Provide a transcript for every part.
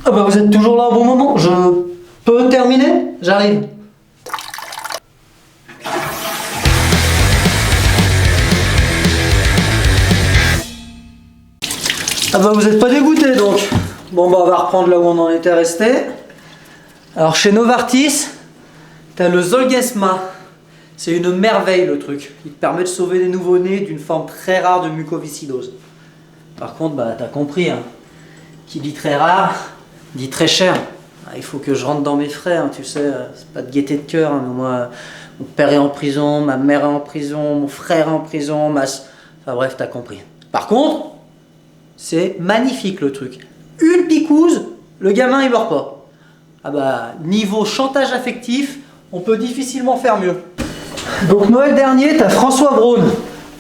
Ah bah vous êtes toujours là au bon moment. Je peux terminer? J'arrive. Ah bah vous êtes pas dégoûté donc. Bon bah on va reprendre là où on en était resté. Alors chez Novartis, t'as le Zolgensma. C'est une merveille le truc. Il te permet de sauver les nouveau-nés d'une forme très rare de mucoviscidose. Par contre, bah t'as compris, hein. Qui dit très rare, dit très cher. Il faut que je rentre dans mes frais, hein, tu sais, c'est pas de gaieté de cœur. Hein, mais moi, mon père est en prison, ma mère est en prison, mon frère est en prison, Enfin bref, t'as compris. Par contre, c'est magnifique le truc. Une picouse, le gamin il meurt pas. Ah bah, niveau chantage affectif, on peut difficilement faire mieux. Donc Noël dernier, t'as François Braun.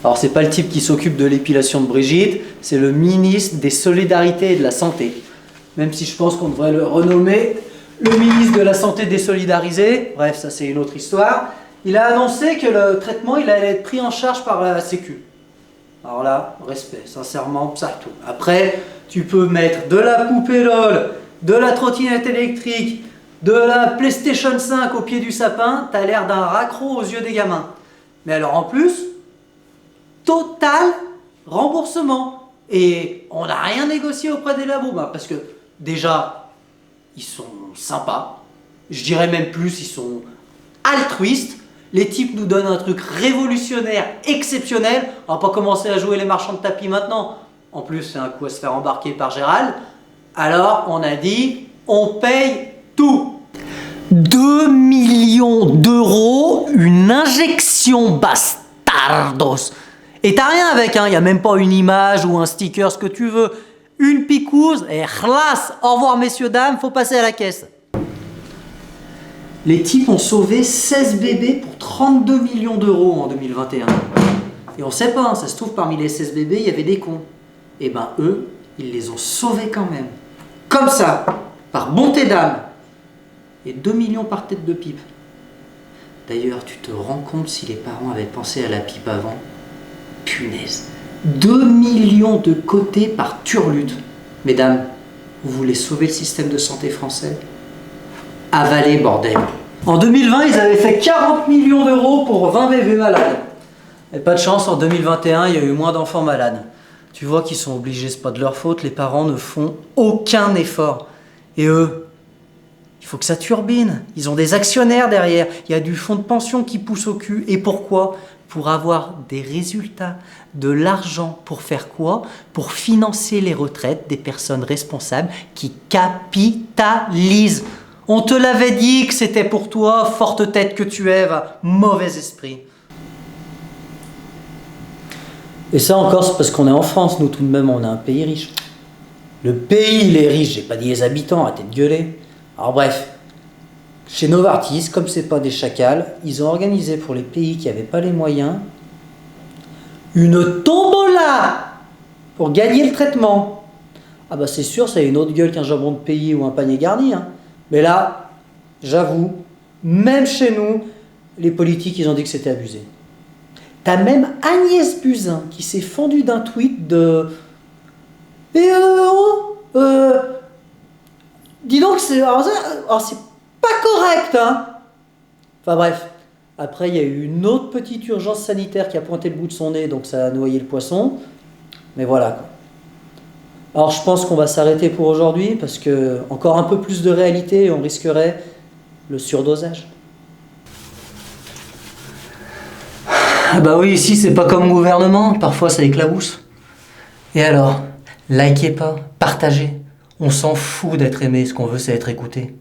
Alors c'est pas le type qui s'occupe de l'épilation de Brigitte, c'est le ministre des Solidarités et de la Santé. Même si je pense qu'on devrait le renommer le ministre de la Santé désolidarisé. Bref, ça c'est une autre histoire. Il a annoncé que le traitement il allait être pris en charge par la Sécu. Alors là, respect, sincèrement, ça tout. Après, tu peux mettre de la poupée LOL, de la trottinette électrique, de la PlayStation 5 au pied du sapin, t'as l'air d'un raccro aux yeux des gamins. Mais alors en plus, total remboursement. Et on n'a rien négocié auprès des labos, parce que déjà, ils sont sympas. Je dirais même plus, ils sont altruistes. Les types nous donnent un truc révolutionnaire, exceptionnel. On va pas commencer à jouer les marchands de tapis maintenant. En plus, c'est un coup à se faire embarquer par Gérald. Alors, on a dit, on paye tout. 2 millions d'euros, une injection bastardos. Et t'as rien avec, hein. Y a même pas une image ou un sticker, ce que tu veux. Une picouse et khlas. Au revoir messieurs, dames, faut passer à la caisse. Les types ont sauvé 16 bébés pour 32 millions d'euros en 2021. Et on sait pas, hein, ça se trouve parmi les 16 bébés, il y avait des cons. Et ben eux, ils les ont sauvés quand même. Comme ça, par bonté d'âme. Et 2 millions par tête de pipe. D'ailleurs, tu te rends compte si les parents avaient pensé à la pipe avant? Punaise. 2 millions de côté par turlute. Mesdames, vous voulez sauver le système de santé français? Avalez, bordel. En 2020, ils avaient fait 40 millions d'euros pour 20 bébés malades. Et pas de chance, en 2021, il y a eu moins d'enfants malades. Tu vois qu'ils sont obligés, c'est pas de leur faute, les parents ne font aucun effort. Et eux, il faut que ça turbine. Ils ont des actionnaires derrière. Il y a du fonds de pension qui pousse au cul. Et pourquoi? Pour avoir des résultats, de l'argent. Pour faire quoi? Pour financer les retraites des personnes responsables qui capitalisent. On te l'avait dit que c'était pour toi, forte tête que tu es, va, mauvais esprit. Et ça encore, c'est parce qu'on est en France, nous tout de même, on est un pays riche. Le pays, il est riche, j'ai pas dit les habitants, arrêtez de gueuler. Alors bref, chez Novartis, comme c'est pas des chacals, ils ont organisé pour les pays qui n'avaient pas les moyens une tombola pour gagner le traitement. Ah bah c'est sûr, ça a une autre gueule qu'un jambon de pays ou un panier garni, hein. Mais là, j'avoue, même chez nous, les politiques, ils ont dit que c'était abusé. T'as même Agnès Buzyn qui s'est fendue d'un tweet de... dis donc, c'est pas correct, hein. Enfin bref, après il y a eu une autre petite urgence sanitaire qui a pointé le bout de son nez, donc ça a noyé le poisson. Mais voilà, quoi. Alors je pense qu'on va s'arrêter pour aujourd'hui parce que encore un peu plus de réalité et on risquerait le surdosage. Ah bah oui, ici c'est pas comme gouvernement, parfois ça éclabousse. Et alors, likez pas, partagez. On s'en fout d'être aimé, ce qu'on veut c'est être écouté.